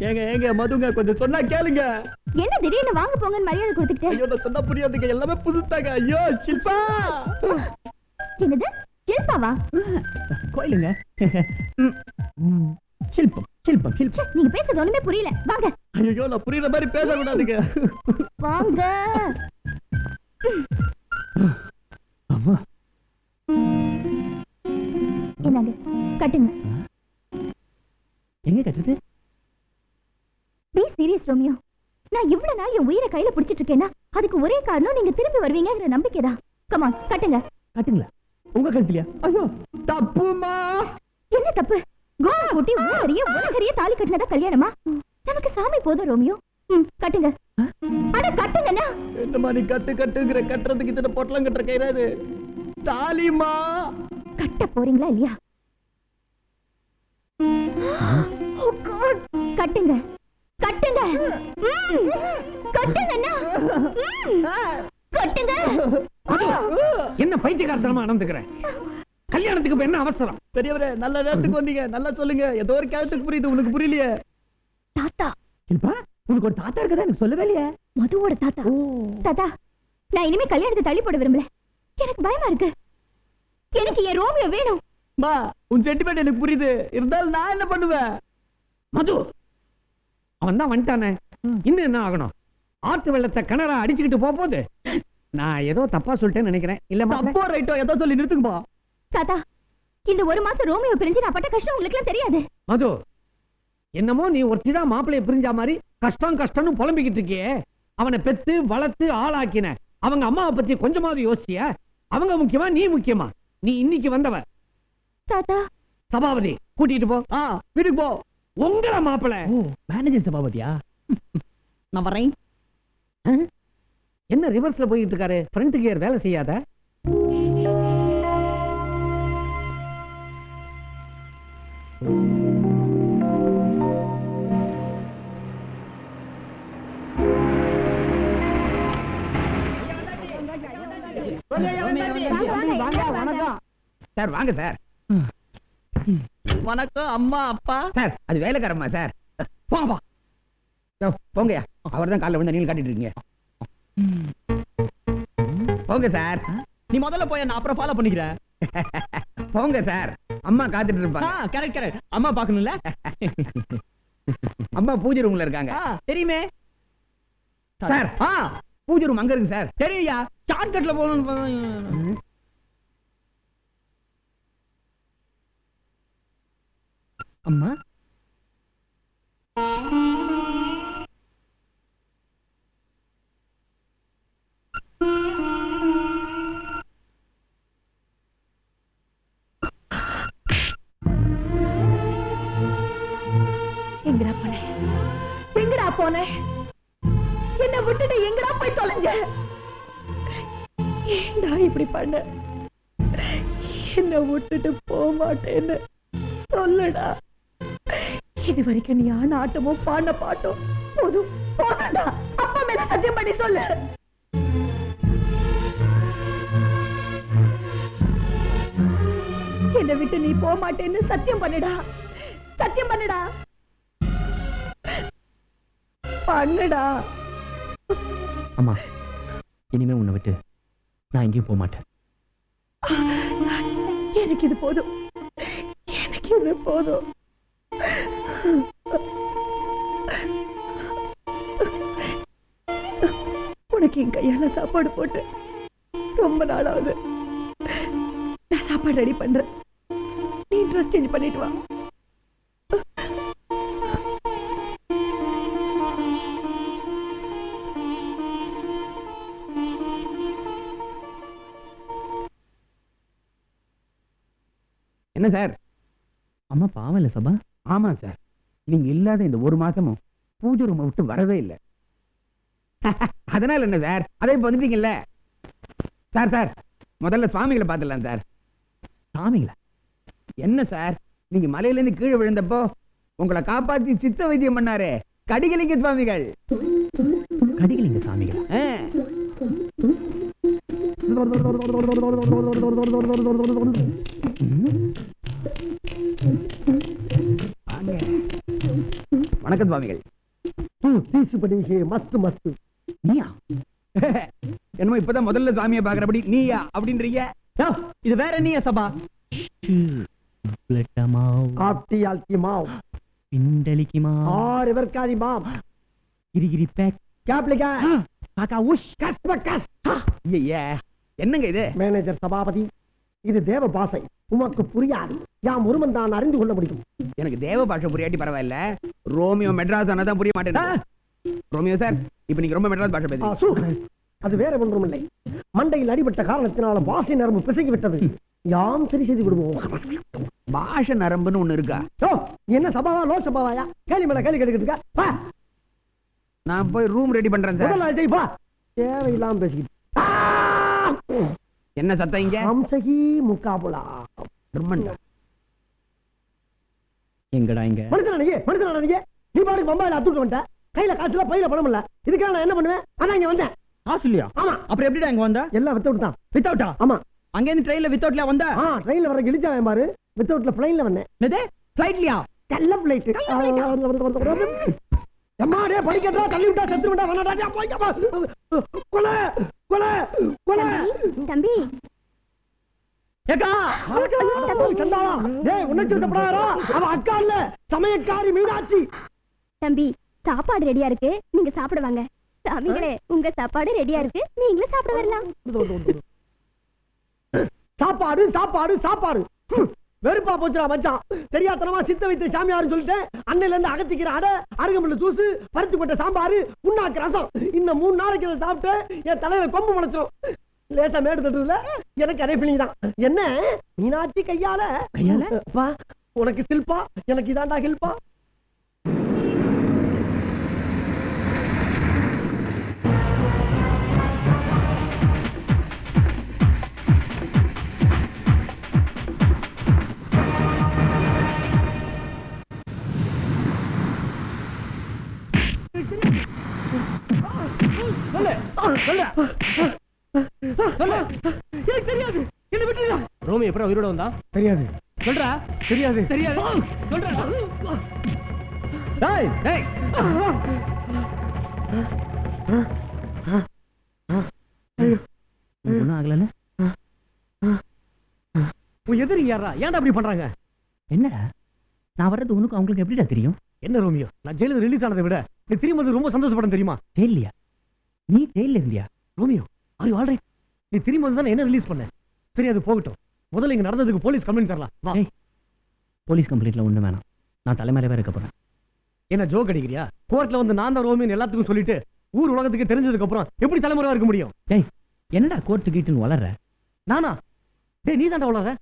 ஏங்க ஏங்க மதுங்க கொஞ்சம் சொன்னா கேளுங்க. என்ன திடீர்னு வாங்க போங்கன்னு மரியாதை கொடுத்துக்கிட்டு? ஐயோ நான் சொன்னா புரியாதுங்க, எல்லாமே புதுசாங்க. ஐயோ ஷில்பா. என்னது ஷில்பாவா? கோயிலுங்க. ஷில்பம் ஷில்பம் ஷில்பம். நீங்க பேசுறது ஒண்ணுமே புரியல. வாங்க. ஐயோ நான் புரியுற மாதிரி பேசக்கூடாதுங்க. வாங்க. அம்மா என்னங்க கட்டுங்க. எங்க கட்டுறது? Be serious Romeo. நான் இவ்வளவு நாள் என் உயிரை கையில பிடிச்சிட்டு இருக்கேன்னா அதுக்கு ஒரே காரணம் நீங்க திரும்பி வருவீங்கங்கிற நம்பிக்கைதான். கமான் கட்டுங்க. கட்டுங்களா? உங்க கழுத்துலயா? ஐயோ தப்புமா. என்ன தப்பு? கோவா கூட்டி உலகறிய தாலி கட்டினதா கல்யாணமா? நமக்கு சாமி போதும் ரோமியோ. கட்டுங்க. அட கட்டுங்கண்ணா. என்ன மாதிரி கட்டு கட்டுங்கிற கட்டுறதுக்கு இத்தனை பொட்டலம் கட்டுற கைராது தாலிமா. கட்ட போறீங்களா இல்லையா? கட்டுங்க கட்டுங்க கட்டுங்கண்ணா. கட்டுங்க. என்ன பைத்தியக்காரத்தனமா நடந்துக்கிறேன்? கல்யாணத்துக்கு இப்ப என்ன அவசரம்? பெரியவரே நல்ல நேரத்துக்கு வந்தீங்க. நல்லா சொல்லுங்க. ஏதோ ஒரு கேரக்டருக்கு புரியுது, உனக்கு புரியலையே. தாத்தா ஷில்பா உனக்கு ஒரு தாத்தா இருக்கதா எனக்கு சொல்லவே இல்லையே. மதுவோட தாத்தா. தாத்தா நான் இனிமே கல்யாணத்தை தள்ளி போட விரும்பல. எனக்கு பயமா இருக்கு. எனக்கு என் ரோமியோ வேணும். மா உன் சென்டிமெண்ட் எனக்கு புரியுது, இருந்தாலும் நான் என்ன பண்ணுவேன்? மது அவன் தான் வந்துட்டானே, இன்னும் என்ன ஆகணும்? ஆத்து வெள்ளத்தை கிணறா அடிச்சுக்கிட்டு போகுது. நான் ஏதோ தப்பா சொல்லிட்டேன்னு நினைக்கிறேன். இல்ல தப்போ ரைட்டோ ஏதோ சொல்லி நிறுத்துக்குமா. தாத்தா இந்த ஒரு மாசம் ரோமியோ பிரிஞ்சு நான் பட்ட கஷ்டம் உங்களுக்கு எல்லாம் தெரியாது. மது என்னமோ நீ ஒருத்திதான் மாப்பிளைய பிரிஞ்சா மாதிரி கஷ்டம் கஷ்டம்னு புலம்பிக்கிட்டு இருக்கியே. அவனை பெத்து வளர்த்து ஆளாக்கின அவங்க அம்மாவை பத்தி கொஞ்சமாவது யோசிச்சியா? அவங்க முக்கியமா நீ முக்கியமா? நீ இன்னைக்கு வந்தவ. தாத்தா சபாபதி கூட்டிட்டு போ. வீட்டுக்கு போ. உங்கள மாப்பிள மேனேஜர் சபாபதியா? நான் வரேன். என்ன ரிவர்ஸ்ல போயிட்டு இருக்காரு? ஃப்ரண்ட் கியர் வேலை செய்யாத? வணக்கம் சார். வாங்க சார். வணக்கம் அம்மா அப்பா. சார் அது வேலைக்காரம்மா சார். போங்க போங்கயா. அவர் தான் காலைல வந்து நீங்க காட்டிட்டு இருக்கீங்க. போங்க சார். நீ முதல்ல போய் நான் அப்புறம் ஃபாலோ பண்ணிக்கிறேன். போங்க சார். அம்மா காத்துட்டு இருப்பாங்க. Correct correct. அம்மா பார்க்கணும்ல. அம்மா பூஜை ரூம்ல இருக்காங்க. தெரியுமே சார். பூஜை ரூம் அங்க இருக்கு சார். தெரியா? ஷார்ட்கட்ல போகணும். அம்மா எங்கடா போன? எங்கடா போன? என்ன விட்டுட்டு எங்கடா போய் தொலைஞ்ச? ஏண்டா இப்படி பண்ண? என்ன விட்டுட்டு போக மாட்டேன்னு சொல்லுடா. இது வரைக்கும் நீ ஆன ஆட்டமும் பாண்ட பாட்டும் போதும் போதா. அப்பா மேல சத்தியம் பண்ணி சொல்லு. என்னை விட்டு நீ போக மாட்டேன்னு சத்தியம் பண்ணுடா. சத்தியம் பண்ணுடா. பண்ணுடா. அம்மா இனிமே உன்னை விட்டு நான் எங்கேயும் போக மாட்டேன். எனக்கு இது போதும். எனக்கு இது போதும். உனக்கு என் கையால சாப்பாடு போட்டு ரொம்ப நாளாவது. நான் சாப்பாடு ரெடி பண்றேன். நீ ட்ரெஸ் சேஞ்ச் பண்ணிட்டு வா. என்ன சார்? அம்மா பாவம் இல்ல சபா? ஆமா சார். நீங்க இல்லாத இந்த ஒரு மாசமும் பூஜை ரூமை விட்டு வரவே இல்லை. அதனால என்ன சார்? அதே இப்ப வந்துட்டீங்கல்ல சார். சார் முதல்ல சுவாமிகளை பார்த்துடலாம் சார். சுவாமிகளா? என்ன சார் நீங்க மலையில இருந்து கீழே விழுந்தப்போ உங்களை காப்பாத்தி சித்த வைத்தியம் பண்ணாரு கடிகலிங்க சுவாமிகள். கடிகலிங்க சுவாமிகள்? வணக்கம் சுவாமிகள். மஸ்து மஸ்து. நீயா? என்னமோ இப்பதான் முதல்ல சுவாமியை பாக்குறபடி நீயா அப்படின்றீங்க. இது வேற நீயா சபா? ஆப்டி ஆல்டி மாவ், பிண்டலிக்கு மாவ், ஆறு வெர்காதி மாவ், கிரிகிரி பேக், கேப்லிகா, காக்கா உஷ், கஸ் பக்கஸ். ஐயா என்னங்க இது? மேனேஜர் சபாபதி, இது தேவ பாஷை, உமக்கு புரியாது. யாம் ஒருவன் தான் அறிந்து கொள்ள முடியும். எனக்கு தேவ பாஷை புரியாட்டி பரவாயில்ல, ரோமியோ மெட்ராஸ் ஆனதான் புரிய மாட்டேன். ரோமியோ சார், இப்ப நீங்க ரொம்ப மெட்ராஸ் பாஷை பேசுறீங்க. அது வேற ஒன்றும் இல்லை, மண்டையில் அடிபட்ட காரணத்தினால பாசி நரம்பு பிசகி விட்டது. யாம் சரி செய்து விடுவோம். பாஷ நரம்புன்னு ஒண்ணு இருக்கா? என்ன சபாவா லோ சபாவாயா? கேள்வி மேல கேள்வி கேட்டுக்கிட்டு. நான் போய் ரூம் ரெடி பண்றேன் சார். தேவையில்லாம பேசிக்கிட்டு என்ன சத்தம் இங்க? அம்சகி முக்காபுலா. எங்கடா இங்க? மனுஷனா நீ? நீ பாட்டுக்கு பம்பாயில அத்துட்டு வந்துட்ட. கையில காசுல பையில பணம் இல்ல. இதுக்காக நான் என்ன பண்ணுவேன்? அதான் இங்க வந்தேன். காசு இல்லையா? ஆமா. அப்புறம் எப்படிடா இங்க வந்த? எல்லாம் வித்தவுட் தான். வித்தவுட்டா? ஆமா. அங்க இருந்து ட்ரெயின்ல வித்தவுட்ல வந்த? ட்ரெயின்ல வர கிழிச்சா பாரு. வித்தவுட்ல பிளைன்ல வந்தேன். என்னது? ஃளைட்லயா? கல்ல பிளைட். எம்மாடே படிக்கட்டா தள்ளி விட்டா செத்து விட்டா வனடா போய் கொலை கொலை கொலை. தம்பி ஏக்கா சந்தாளா டேய் உன்னைச்சு விட்டப்படாரா? அவ அக்கா இல்ல, சமயக்காரி மீனாட்சி. தம்பி சாப்பாடு ரெடியா இருக்கு, நீங்க சாப்பிட வாங்க. சாமிகளே உங்க சாப்பாடு ரெடியா இருக்கு, நீங்களும் சாப்பிட வரலாம். சாப்பாடு சாப்பாடு சாப்பாடு. வெறுப்பா போச்சுடா மச்சான். தெரியாதனமா சித்த வைத்த சாமியாருன்னு சொல்லிட்டேன். அன்னையில இருந்து அகத்திக்கிற அடை, அருகம்புல்ல ஜூஸ், பருத்தி கொட்ட சாம்பாரு, புண்ணாக்கு ரசம். இன்னும் 3 நாளைக்கு இதை சாப்பிட்டு என் தலையில கொம்பு முளைச்சிடும். லேசா மேடு தட்டுல எனக்கு அதே பிள்ளைங்க தான். என்ன மீனாட்சி கையால வா, உனக்கு சில்பா, எனக்கு இதாண்டா ஹில்பா. எனக்கு தெரியாது. என்ன விட்டுருங்க. ரோமி எப்பறம் உயிரோட வந்தா? தெரியாது. சொல்றா. தெரியாது. தெரியாது. சொல்றா. டேய் டேய். ஒண்ணும் ஆகலல? உன் எதிரி யாரா? ஏன்டா அப்படி பண்றாங்க? என்னடா நான் வர்றது உனக்கு அவங்களுக்கு எப்படிடா தெரியும்? என்ன ரோமியோ, நான் ஜெயில ரிலீஸ் ஆனதை விட நீ திரும்பி வந்து ரொம்ப சந்தோஷப்படும் தெரியுமா? ஜெயிலியா? நீ ஜெயில இருந்தியா? Romeo are you alright? நீ திரும்பி வந்து தானே என்ன ரிலீஸ் பண்ண. சரி அது போகட்டும், முதல்ல இங்க நடந்ததுக்கு போலீஸ் கம்ப்ளைண்ட் தரலாம். வா. போலீஸ் கம்ப்ளைண்ட்ல ஒண்ணு வேணாம், நான் தலைமறைவா இருக்க போறேன். என்ன ஜோக் அடிக்கிறியா? கோர்ட்ல வந்து நான் தான் ரோமியோன்னு எல்லாத்துக்கும் சொல்லிட்டு ஊர் உலகத்துக்கு தெரிஞ்சதுக்கு அப்புறம் எப்படி தலைமறைவா இருக்க முடியும்? டேய் என்னடா கோர்ட்டு கீட்டுன்னு வளர்ற? நானா? டேய் நீ தான்டா வளர்ற.